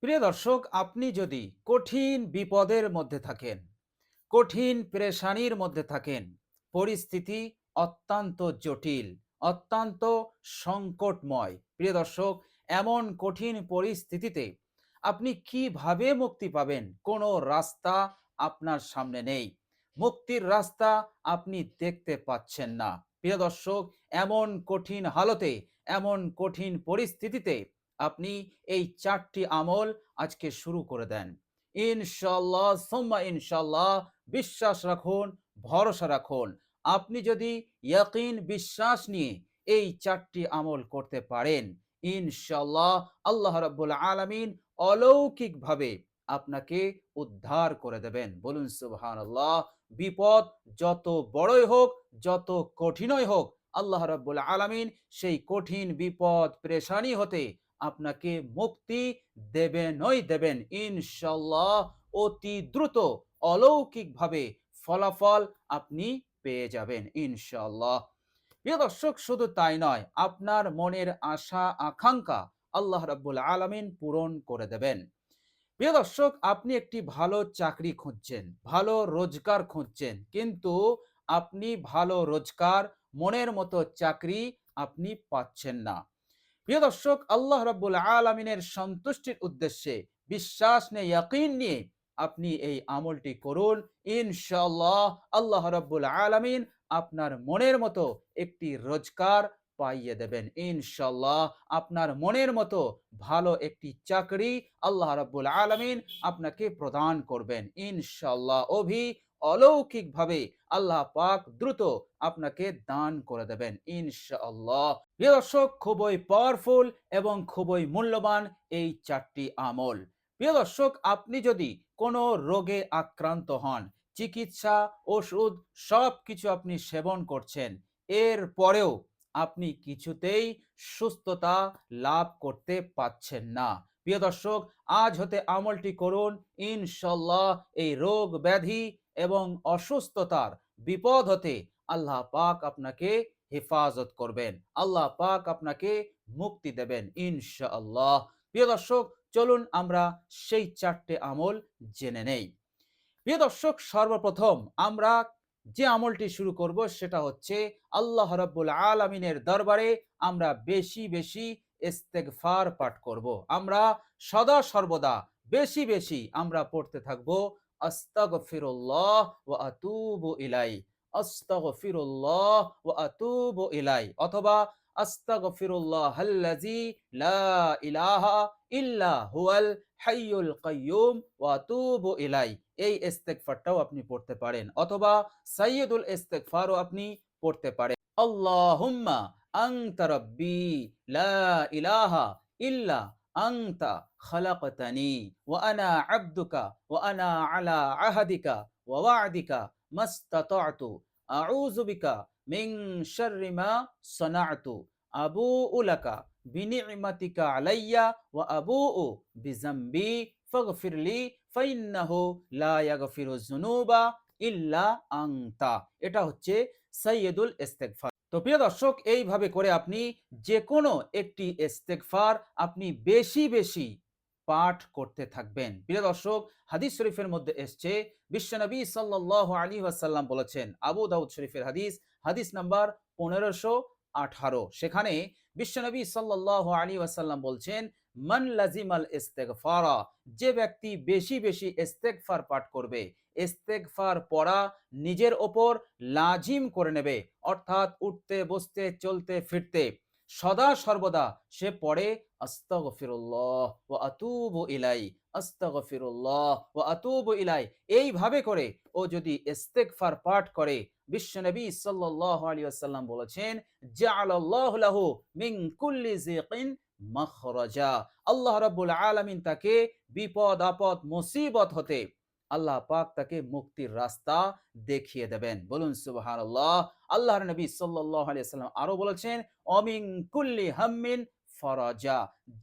প্রিয় দর্শক, আপনি যদি কঠিন বিপদের মধ্যে থাকেন, কঠিন পেরেশানির মধ্যে থাকেন, পরিস্থিতি অত্যন্ত জটিল, অত্যন্ত সংকটময়। প্রিয় দর্শক, এমন কঠিন পরিস্থিতিতে আপনি কিভাবে মুক্তি পাবেন? কোনো রাস্তা আপনার সামনে নেই। মুক্তির রাস্তা আপনি দেখতে পাচ্ছেন না। প্রিয় দর্শক, এমন কঠিন হালতে, এমন কঠিন পরিস্থিতিতে আপনি এই ৪টি আমল আজকে শুরু করে দেন। ইনশাআল্লাহ সুম্মা ইনশাআল্লাহ, বিশ্বাস রাখুন, ভরসা রাখুন। আপনি যদি ইয়াকিন বিশ্বাস নিয়ে এই ৪টি আমল করতে পারেন, ইনশাআল্লাহ আল্লাহ রাব্বুল আলামিন অলৌকিকভাবে আপনাকে উদ্ধার করে দেবেন। বলুন সুবহানাল্লাহ। বিপদ যত বড়ই হোক, যত কঠিনই হোক, আল্লাহ রাব্বুল আলামিন সেই কঠিন বিপদ পেরেশানি হতে আপনাকে মুক্তি দেবেনই দেবেন ইনশাআল্লাহ। অতি দ্রুত অলৌকিকভাবে ফলাফল আপনি পেয়ে যাবেন ইনশাআল্লাহ। প্রিয় দর্শক, শুধু তাই নয়, আপনার মনের আশা আকাঙ্ক্ষা আল্লাহ রাব্বুল আলামিন পূরণ করে দেবেন। প্রিয় দর্শক, আপনি একটি ভালো চাকরি খুঁজছেন, ভালো রোজগার খুঁজছেন, কিন্তু আপনি ভালো রোজগার, মনের মতো চাকরি আপনি পাচ্ছেন না। প্রিয় দর্শক, আল্লাহ রাব্বুল আলামিনের সন্তুষ্টির উদ্দেশ্যে বিশ্বাস নিয়ে, ইয়াকিন নিয়ে আপনি এই আমলটি করুন। ইনশাআল্লাহ আল্লাহ রাব্বুল আলামিন আপনার মনের মতো একটি রোজগার পাইয়ে দেবেন। ইনশাআল্লাহ আপনার মনের মতো ভালো একটি চাকরি আল্লাহ রাব্বুল আলামিন আপনাকে প্রদান করবেন ইনশাআল্লাহ। অলৌকিকভাবে আল্লাহ পাক দ্রুত আপনাকে দান করে দেবেন ইনশাআল্লাহ। প্রিয় দর্শক, খুবই পাওয়ারফুল এবং খুবই মূল্যবান এই ৪টি আমল। প্রিয় দর্শক, আপনি যদি কোনো রোগে আক্রান্ত হন, চিকিৎসা, ওষুধ সবকিছু আপনি সেবন করছেন, এর পরেও আপনি কিছুতেই সুস্থতা লাভ করতে পাচ্ছেন না, প্রিয় দর্শক, আজ হতে আমলটি করুন। ইনশাআল্লাহ এই রোগ ব্যাধি এবং অসুস্থতার বিপদ হতে আল্লাহ পাক আপনাকে হেফাজত করবেন, আল্লাহ পাক আপনাকে মুক্তি দেবেন ইনশাআল্লাহ। প্রিয় দর্শক, চলুন আমরা সেই ৪টে আমল জেনে নেই। প্রিয় দর্শক, সর্বপ্রথম আমরা যে আমলটি শুরু করব সেটা হচ্ছে আল্লাহ রাব্বুল আলামিনের দরবারে আমরা বেশি বেশি ইস্তেগফার পাঠ করব। আমরা সদা সর্বদা বেশি বেশি আমরা পড়তে থাকব আস্তাগফিরুল্লাহ ওয়া আতুবু ইলাই, আস্তাগফিরুল্লাহ ওয়া আতুবু ইলাই, অথবা আস্তাগফিরুল্লাহাল্লাযী লা ইলাহা ইল্লা হুয়াল হাইয়ুল কাইয়্যুম ওয়া আতুবু ইলাই। এই ইস্তেগফারটাও আপনি পড়তে পারেন, অথবা সাইয়্যিদুল ইস্তেগফারও আপনি পড়তে পারেন। আল্লাহুম্মা আনতা রাব্বি লা ইলাহা ইল্লা আনতা খালাকতানি ওয়া আনা আবদুকা ওয়া আনা আলা আহাদিকা ওয়া ওয়া'দিকা মাস্তাতা'তু আউযু বিকা মিন শাররি মা সানা'তু আবুউ লাকা বিনি'মাতিকা আলাইয়া ওয়া আবুউ বিযামবি ফাগফিরলি ফাইন্নাহু লা ইয়াগফিরুয যুনুবা ইল্লা আনতা। এটা হচ্ছে সাইয়্যিদুল ইস্তেগফার। তো প্রিয় দর্শক, এইভাবে করে আপনি যে কোনো একটি ইস্তেগফার আপনি বেশি বেশি পাঠ করতে থাকবেন। প্রিয় দর্শক, হাদিস শরীফের মধ্যে এসছে, বিশ্বনবী সাল্লাল্লাহু আলাইহি ওয়াসাল্লাম বলেছেন, আবু দাউদ শরীফের হাদিস, হাদিস নাম্বার 1518, সেখানে বিশ্বনবী সাল্লাল্লাহু আলাইহি ওয়াসাল্লাম বলছেন, মান লাজিমাল ইস্তেগফারা, যে ব্যক্তি বেশি বেশি ইস্তেগফার পাঠ করবে, ইস্তেগফার পড়া নিজের ওপর লাজিম করে নেবে, অর্থাৎ উঠতে বসতে চলতে ফিরতে সদা সর্বদা সে পড়ে আস্তাগফিরুল্লাহ ওয়া আতুবু ইলাই, আস্তাগফিরুল্লাহ ওয়া আতুবু ইলাই, এইভাবে করে ও যদি ইস্তেগফার পাঠ করে, বিশ্বনবী সাল্লাল্লাহু আলাইহি ওয়াসাল্লাম বলেছেন, জাআলাল্লাহু লাহু মিন কুল্লি যিকিন মাখরাজা, আল্লাহ রাব্বুল আলামিন তাকে বিপদ আপদ মুসিবত হতে আল্লাহ পাক তাকে মুক্তির রাস্তা দেখিয়ে দেবেন। বলুন সুবহানাল্লাহ। আল্লাহর নবী সাল্লাল্লাহু আলাইহি ওয়াসাল্লাম আরো বলেছেন, অমিন কুল্লি হাম্মিন ফরাজা,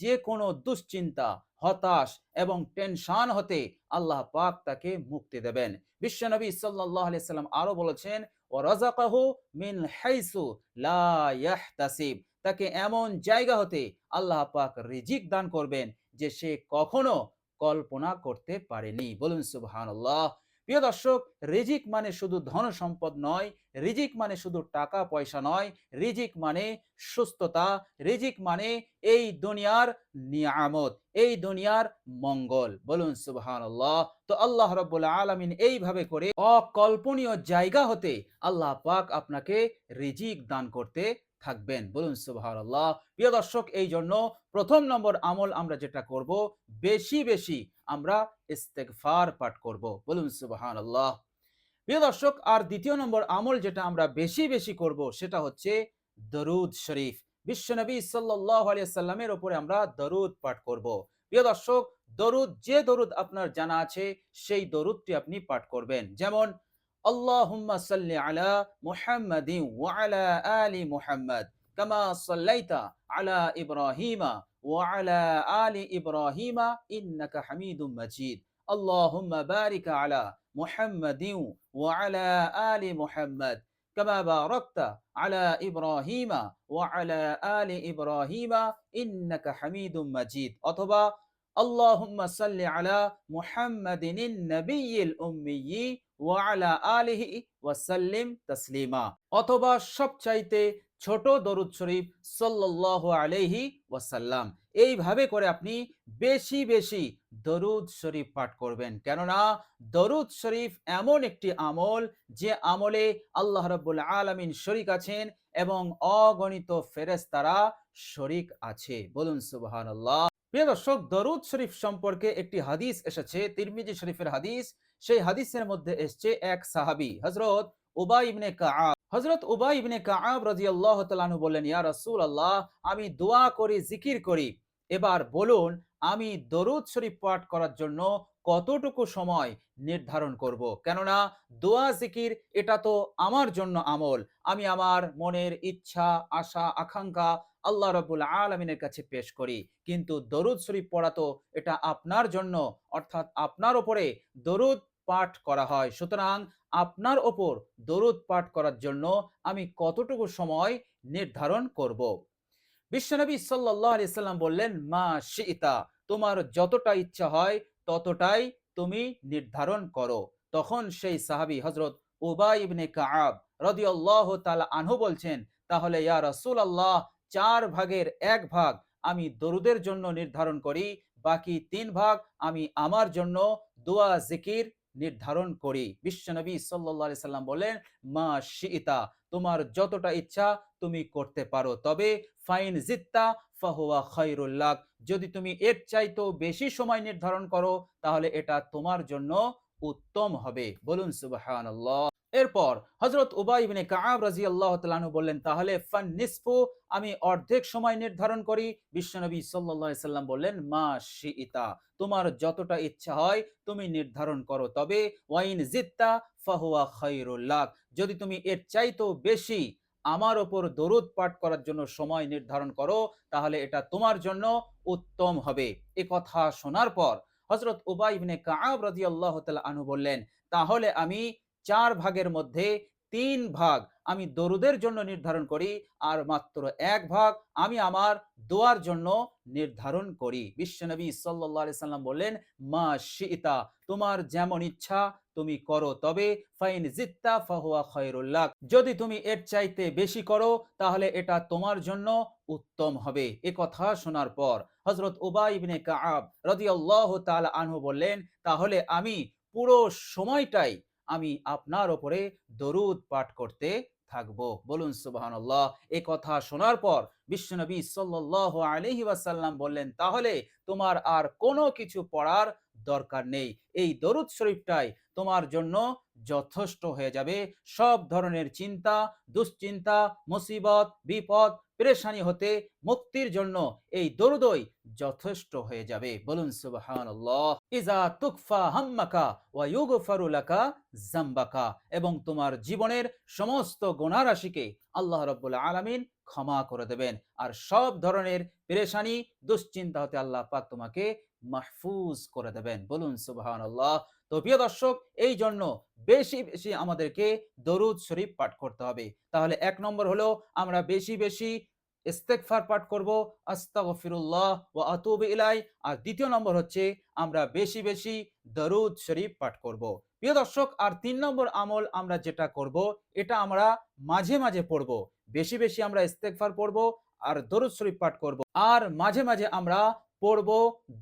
যে কোনো দুশ্চিন্তা, হতাশ এবং টেনশন হতে আল্লাহ পাক তাকে মুক্তি দেবেন। বিশ্বনবী সাল্লাল্লাহু আলাইহি ওয়াসাল্লাম আরো বলেছেন, ওয়া রাযাকাহু মিন হাইসু লা ইয়াহতাসিব, তাকে এমন জায়গা হতে আল্লাহ পাক রিজিক দান করবেন যে সে কখনো কল্পনা করতে পারেনি। বলুন সুবহানাল্লাহ। প্রিয় দর্শক, রিজিক মানে শুধু ধন সম্পদ নয়, রিজিক মানে শুধু টাকা পয়সা নয়, রিজিক মানে সুস্থতা, রিজিক মানে এই দুনিয়ার নিয়ামত, এই দুনিয়ার মঙ্গল। বলুন সুবহানাল্লাহ। তো আল্লাহ রাব্বুল আলামিন এইভাবে করে অকল্পনীয় জায়গা হতে আল্লাহ পাক আপনাকে রিজিক দান করতে থাকবেন। বলুন সুবহানাল্লাহ। প্রিয় দর্শক, এই জন্য প্রথম নম্বর আমল আমরা যেটা করব, বেশি বেশি আমরা ইস্তেগফার পাঠ করব। বলুন সুবহানাল্লাহ। প্রিয় দর্শক, আর দ্বিতীয় নম্বর আমল যেটা আমরা বেশি বেশি করব সেটা হচ্ছে দরুদ শরীফ। বিশ্বনবী সাল্লাল্লাহু আলাইহি সাল্লামের উপরে আমরা দরুদ পাঠ করব। প্রিয় দর্শক, দরুদ, যে দরুদ আপনার জানা আছে সেই দরুদটি আপনি পাঠ করবেন। যেমন আল্লাহুম্মা সাল্লি আলা মুহাম্মাদিন ওয়া আলা আলি মুহাম্মাদ কামা সাল্লাইতা আলা ইব্রাহিমা ওয়া আলা আলি ইব্রাহিমা ইন্নাকা হামিদুম মাজিদ। আল্লাহুম্মা বারিক আলা মুহাম্মাদিন ওয়া আলা আলি মুহাম্মাদ কামা বারাকতা আলা ইব্রাহিমা ওয়া আলা আলি ইব্রাহিমা ইন্নাকা হামিদুম মাজিদ। অথবা আল্লাহুম্মা সাল্লি আলা মুহাম্মাদিন নবিয়্যিল উম্মিয়্যি ওয়া আলা আলিহি ওয়া সাল্লিম তাসলিমা। অথবা সবচাইতে ছোট দরুদ শরীফ সাল্লাল্লাহু আলাইহি ওয়াসাল্লাম। এইভাবে করে আপনি বেশি বেশি দরুদ শরীফ পাঠ করবেন। কেননা দরুদ শরীফ এমন একটি আমল, যে আমলে আল্লাহ রাব্বুল আলামিন শরীক আছেন এবং অগণিত ফেরেশতারা শরীক আছে। বলুন সুবহানাল্লাহ। প্রিয় দর্শক, দরুদ শরীফ সম্পর্কে একটি হাদিস এসেছে, তিরমিজি শরীফের হাদিস। সেই হাদিসের মধ্যে এসেছে এক সাহাবী হযরত উবাই ইবনে কাআব। হযরত উবাই ইবনে কাআব রাদিয়াল্লাহু তাআলা আনহু বললেন, ইয়া রাসূলুল্লাহ, আমি দোয়া করি, জিকির করি, এবার বলুন আমি দরুদ শরীফ পাঠ করার জন্য কতটুকু সময় নির্ধারণ করব। কেননা দোয়া জিকির এটা তো আমার জন্য আমল, আমি আমার মনের ইচ্ছা, আশা, আকাঙ্ক্ষা আল্লাহ রাব্বুল আলামিনের কাছে পেশ করি। কিন্তু দরুদ শরীফ পড়া তো এটা আপনার জন্য, অর্থাৎ আপনার উপরে দরুদ পাঠ করা হয়। সুতরাং আপনার ওপর দরুদ পাঠ করার জন্য আমি কতটুকু সময় নির্ধারণ করব। বিশ্বনবী সাল্লাল্লাহু আলাইহি সাল্লাম বললেন, মা শিইতা, তোমার যতটা ইচ্ছা হয় ততটাই তুমি নির্ধারণ করো। তখন সেই সাহাবী হযরত উবাই ইবনে কাআব রাদিয়াল্লাহু তাআলা আনহু বলছেন, তাহলে ইয়া রাসূলুল্লাহ, 4 ভাগের 1 ভাগ আমি দরুদের জন্য নির্ধারণ করি, বাকি 3 ভাগ আমি আমার জন্য দোয়া জিকির নির্ধারণ করি। বিশ্বনবী সাল্লাল্লাহু আলাইহি সাল্লাম বলেন, মা শিইতা, তোমার যতটা ইচ্ছা তুমি করতে পারো, তবে ফাইন জিত্তা ফাহুয়া খায়রুল লাক, যদি তুমি এর চাইতেও বেশি সময় নির্ধারণ করো তাহলে এটা তোমার জন্য উত্তম হবে। বলুন সুবহানাল্লাহ। এরপর হযরত উবাই ইবনে কাআব রাদিয়াল্লাহু তাআলা আনহু বললেন, তাহলে ফান নিসফু, আমি অর্ধেক সময় নির্ধারণ করি। বিশ্বনবী সাল্লাল্লাহু আলাইহি সাল্লাম বললেন, মা শিইতা, তোমার যতটা ইচ্ছা হয় তুমি নির্ধারণ করো, তবে ওয়াইন জিত্তা ফাহুয়া খায়রুল লাক, যদি তুমি এর চাইতেও বেশি আমার ওপর দরুদ পাঠ করার জন্য সময় নির্ধারণ করো তাহলে এটা তোমার জন্য উত্তম হবে। এ কথা শোনার পর হযরত উবাই ইবনে কাআব রাদিয়াল্লাহু তাআলা আনহু বললেন, তাহলে আমি 4 ভাগের মধ্যে 3 ভাগ আমি দরুদের জন্য নির্ধারণ করি, আর মাত্র 1 ভাগ আমি আমার দোয়ার জন্য নির্ধারণ করি। বিশ্বনবী সাল্লাল্লাহু আলাইহি সাল্লাম বললেন, মা শিইতা, তোমার যেমন ইচ্ছা তুমি করো, তবে ফাইন জিত্তা ফাহুয়া খায়রুল লাক, যদি তুমি এর চাইতে বেশি করো তাহলে এটা তোমার জন্য উত্তম হবে। এ কথা শোনার পর হযরত উবাই ইবনে কাআব রাদিয়াল্লাহু তাআলা আনহু বললেন, তাহলে আমি পুরো সময়টাই আমি আপনার উপরে দরুদ পাঠ করতে থাকবো। বলুন সুবহানাল্লাহ। এই কথা শোনার পর বিশ্বনবী সাল্লাল্লাহু আলাইহি ওয়াসাল্লাম বললেন, তাহলে তোমার আর কোনো কিছু পড়ার দরকার নেই, এই দরুদ শরীফটাই তোমার জন্য যথেষ্ট হয়ে যাবে। সব ধরনের চিন্তা, দুশ্চিন্তা, মুসিবত, বিপদ, পেরেশানি হতে মুক্তির জন্য এই দরুদই যথেষ্ট হয়ে যাবে। বলুন সুবহানাল্লাহ। ইজা তুকফা হাম্মাকা ওয়া ইউগফারু লাকা যামবাকা, এবং তোমার জীবনের সমস্ত গুনাহ রাশিকে আল্লাহ রাব্বুল আলামিন ক্ষমা করে দেবেন, আর সব ধরনের পেরেশানি, দুশ্চিন্তা হতে আল্লাহ পাক তোমাকে মাহফুজ করে দেবেন। বলুন সুবহানাল্লাহ। তো প্রিয় দর্শক, এই জন্য বেশি বেশি আমাদেরকে দরুদ শরীফ পাঠ করতে হবে। তাহলে 1 নম্বর হলো আমরা বেশি বেশি ইস্তেগফার পাঠ করব, আস্তাগফিরুল্লাহ ওয়া আতুবু ইলাই। আর দ্বিতীয় নম্বর হচ্ছে আমরা বেশি বেশি দরুদ শরীফ পাঠ করব। প্রিয় দর্শক, আর ৩ নম্বর আমল আমরা যেটা করব, এটা আমরা মাঝে মাঝে পড়ব। বেশি বেশি আমরা ইস্তেগফার পড়ব আর দরুদ শরীফ পাঠ করব। আর মাঝে মাঝে আমরা পড়ব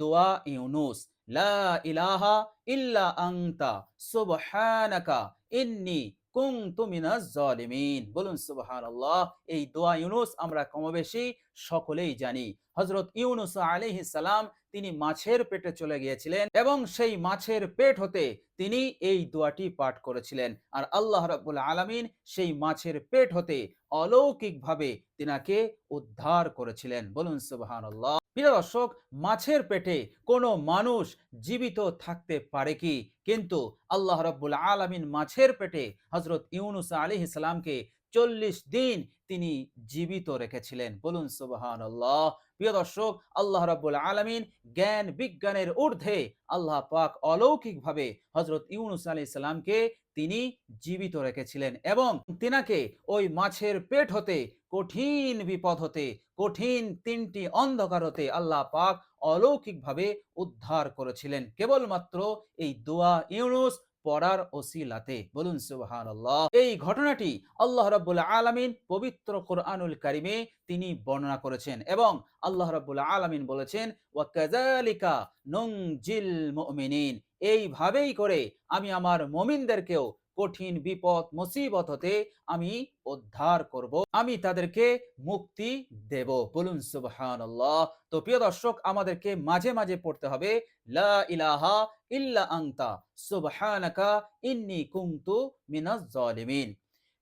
দোয়া ইউনুস, লা ইলাহা ইল্লা আনতা সুবহানাকা ইন্নী কুনতু মিনাজ জালিমিন। বলুন সুবহানাল্লাহ। এই দোয়া ইউনুস আমরা কমবেশি সকলেই জানি। হযরত ইউনুস আলাইহিস সালাম তিনি মাছের পেটে চলে গিয়েছিলেন এবং সেই মাছের পেট হতে তিনি এই দোয়াটি পাঠ করেছিলেন। আর আল্লাহ রাব্বুল আলামিন সেই মাছের পেট হতে অলৌকিকভাবে তিনাকে উদ্ধার করেছিলেন। বলুন সুবহানাল্লাহ। প্রিয় দর্শক, মাছের পেটে কোনো মানুষ জীবিত থাকতে পারে কি? কিন্তু আল্লাহ রাব্বুল আলামিন মাছের পেটে হযরত ইউনুস আলাইহিস সালামকে ৪০ দিন তিনি জীবিত রেখেছিলেন। বলুন সুবহানাল্লাহ। প্রিয় দর্শক, আল্লাহ রাব্বুল আলামিন জ্ঞান বিজ্ঞানের ঊর্ধ্বে আল্লাহ পাক অলৌকিকভাবে হযরত ইউনুস আলাইহিস সালামকে তিনি জীবিত রেখেছিলেন এবং তিনাকে ওই মাছের পেট হতে, কঠিন বিপদ হতে, কঠিন ৩টি অন্ধকার হতে আল্লাহ পাক অলৌকিকভাবে উদ্ধার করেছিলেন কেবলমাত্র এই দোয়া ইউনুস পড়ার ওসিলাতে। বলুন সুবহানাল্লাহ। এই ঘটনাটি আল্লাহ রাব্বুল আলামিন পবিত্র কোরআনুল কারীমে তিনি বর্ণনা করেছেন এবং আল্লাহ রাব্বুল আলামিন বলেছেন, ওয়া কাযালিকা নুনজিল মুমিনিন। এইভাবেই করে আমি আমার মুমিনদেরকেও কঠিন বিপদ মুসিবত হতে আমি উদ্ধার করব, আমি তাদেরকে মুক্তি দেব। বলুন সুবহানাল্লাহ। তো প্রিয় দর্শক, আমাদেরকে মাঝে মাঝে পড়তে হবে লা ইলাহা ইল্লা আনতা সুবহানাকা ইন্নী কুনতু মিনাজ জালিমিন।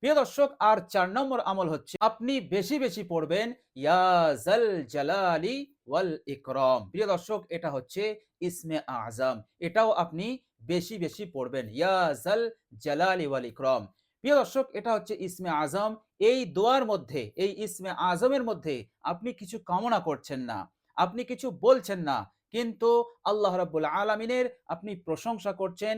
প্রিয় দর্শক, আর ৪ নম্বর আমল হচ্ছে আপনি বেশি বেশি পড়বেন ইয়া জাল জালালি ওয়াল ইকরাম। প্রিয় দর্শক, এটা হচ্ছে ইসমে আযম, এটাও আপনি বেশি বেশি পড়বেন ইয়া জাল জালালি ওয়াল ইকরাম। প্রিয় দর্শক, এটা হচ্ছে ইসমে আযম। এই দোয়ার মধ্যে, এই ইসমে আযমের মধ্যে আপনি কিছু কামনা করছেন না, আপনি কিছু বলছেন না, কিন্তু আল্লাহ রাব্বুল আলামিনের আপনি প্রশংসা করছেন।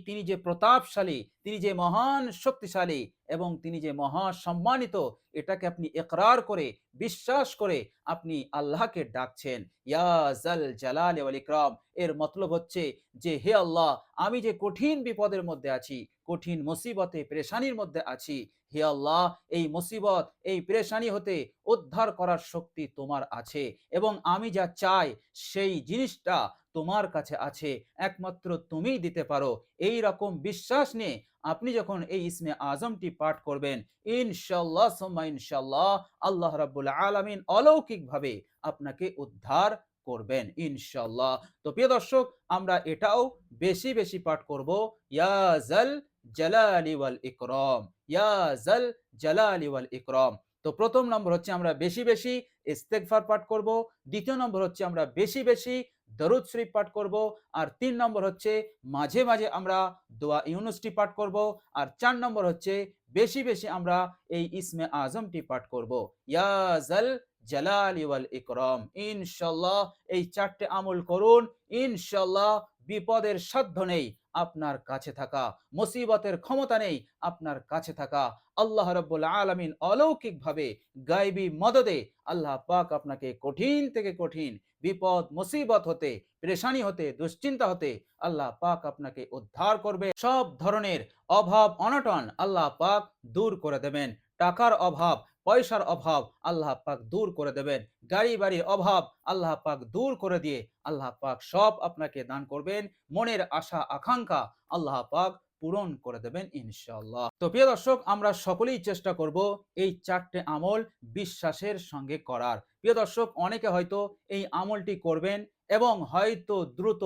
তিনি যে প্রতাপশালী, তিনি যে মহান শক্তিশালী এবং তিনি যে মহা সম্মানিত, এটাকে আপনি ইকরার করে, বিশ্বাস করে আপনি আল্লাহকে ডাকছেন ইয়া জাল জালালি ওয়াল ইকরাম। এর মতলব হচ্ছে যে হে আল্লাহ, আমি যে কঠিন বিপদের মধ্যে আছি, কঠিন মুসিবতে পেরেশানির মধ্যে আছি, হে আল্লাহ, এই মুসিবত, এই পেরেশানি হতে উদ্ধার করার শক্তি তোমার আছে এবং আমি যা চাই সেই জিনিসটা তোমার কাছে আছে, একমাত্র তুমিই দিতে পারো। এই রকম বিশ্বাস নিয়ে আপনি যখন এই ইসমে আজমটি পাঠ করবেন, ইনশাআল্লাহ সুম্মা ইনশাআল্লাহ আল্লাহ রাব্বুল আলামিন অলৌকিকভাবে আপনাকে উদ্ধার করবেন ইনশাআল্লাহ। তো প্রিয় দর্শক, আমরা এটাও বেশি বেশি পাঠ করব ইয়া জাল জালালি ওয়াল ইকরাম, ইয়া জাল জালালি ওয়াল ইকরাম। তো প্রথম নম্বর হচ্ছে আমরা বেশি বেশি ইস্তেগফার পাঠ করব, দ্বিতীয় নম্বর হচ্ছে আমরা বেশি বেশি দরুদ শরীফ পাঠ করব, আর ৩ নম্বর হচ্ছে মাঝে মাঝে আমরা দোয়া ইউনুসটি পাঠ করব, আর ৪ নম্বর হচ্ছে বেশি বেশি আমরা এই ইসমে আজমটি পাঠ করব ইয়া জাল জালালি ওয়াল ইকরাম। ইনশাআল্লাহ এই ৪টে আমল করুন, ইনশাআল্লাহ বিপদের সাধ্য নেই আপনার কাছে থাকা, মুসিবতের ক্ষমতা নেই আপনার কাছে থাকা। আল্লাহ রাব্বুল আলামিন অলৌকিকভাবে গায়বী মদদে আল্লাহ পাক আপনাকে কঠিন থেকে কঠিন বিপদ মুসিবত হতে, পেরেশানি হতে, দুশ্চিন্তা হতে আল্লাহ পাক আপনাকে উদ্ধার করবে। সব ধরনের অভাব অনটন আল্লাহ পাক দূর করে দেবেন। টাকার অভাব, পয়সার অভাব আল্লাহ পাক দূর করে দেবেন। গাড়ি বাড়ির অভাব আল্লাহ পাক দূর করে দিয়ে আল্লাহ পাক সব আপনাকে দান করবেন। মনের আশা আকাঙ্ক্ষা আল্লাহ পাক পূরণ করে দেবেন ইনশাআল্লাহ। তো প্রিয় দর্শক, আমরা সকলেই চেষ্টা করব এই ৪টে আমল বিশ্বাসের সঙ্গে করার। প্রিয় দর্শক, অনেকে হয়তো এই আমলটি করবেন এবং হয়তো দ্রুত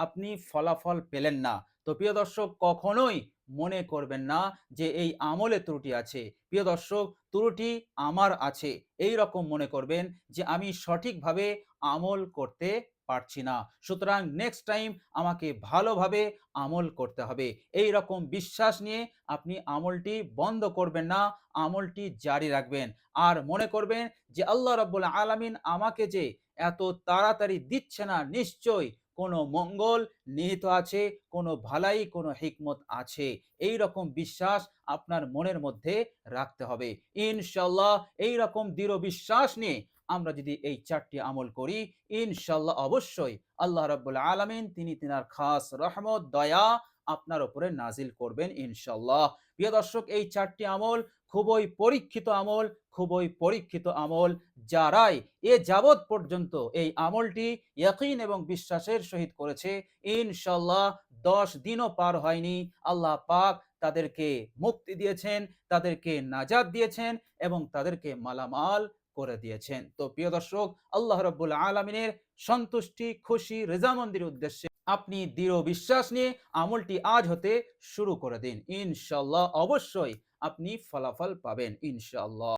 আপনি ফলাফল পেলেন না। তো প্রিয় দর্শক, কখনোই মনে করবেন না যে এই আমলে ত্রুটি আছে। প্রিয় দর্শক, ত্রুটি আমার আছে এই রকম মনে করবেন যে আমি সঠিকভাবে আমল করতে পারছি না, সুতরাং নেক্সট টাইম আমাকে ভালোভাবে আমল করতে হবে। এই রকম বিশ্বাস নিয়ে আপনি আমলটি বন্ধ করবেন না, আমলটি জারি রাখবেন আর মনে করবেন যে আল্লাহ রাব্বুল আলামিন আমাকে যে এত তাড়াতাড়ি দিচ্ছে না, নিশ্চয়ই কোনো মঙ্গল নিহিত আছে, কোনো ভালাই, কোনো হিকমত আছে। এই রকম বিশ্বাস আপনার মনের মধ্যে রাখতে হবে। ইনশাআল্লাহ এই রকম দৃঢ় বিশ্বাস নিয়ে আমরা যদি এই 4টি আমল করি, ইনশাআল্লাহ অবশ্যই আল্লাহ রাব্বুল আলামিন তিনি তিনার খাস রহমত, দয়া আপনার উপরে নাজিল করবেন ইনশাআল্লাহ। প্রিয় দর্শক, এই 4টি আমল খুবই পরীক্ষিত আমল, খুবই পরীক্ষিত আমল। যারাই এ যাবৎ পর্যন্ত এই আমলটি ইয়াকিন এবং বিশ্বাসের সহিত করেছে, ইনশাআল্লাহ 10 দিনও পার হয়নি, আল্লাহ পাক তাদেরকে মুক্তি দিয়েছেন, তাদেরকে নাজাত দিয়েছেন এবং তাদেরকে মালামাল করে দিয়েছেন। তো প্রিয় দর্শক, আল্লাহ রাব্বুল আলামিনের সন্তুষ্টি, খুশি, রেজামন্দির উদ্দেশ্যে আপনি দৃঢ় বিশ্বাস নিয়ে আমলটি আজ হতে শুরু করে দিন। ইনশাআল্লাহ অবশ্যই আপনি ফলাফল পাবেন ইনশাআল্লাহ।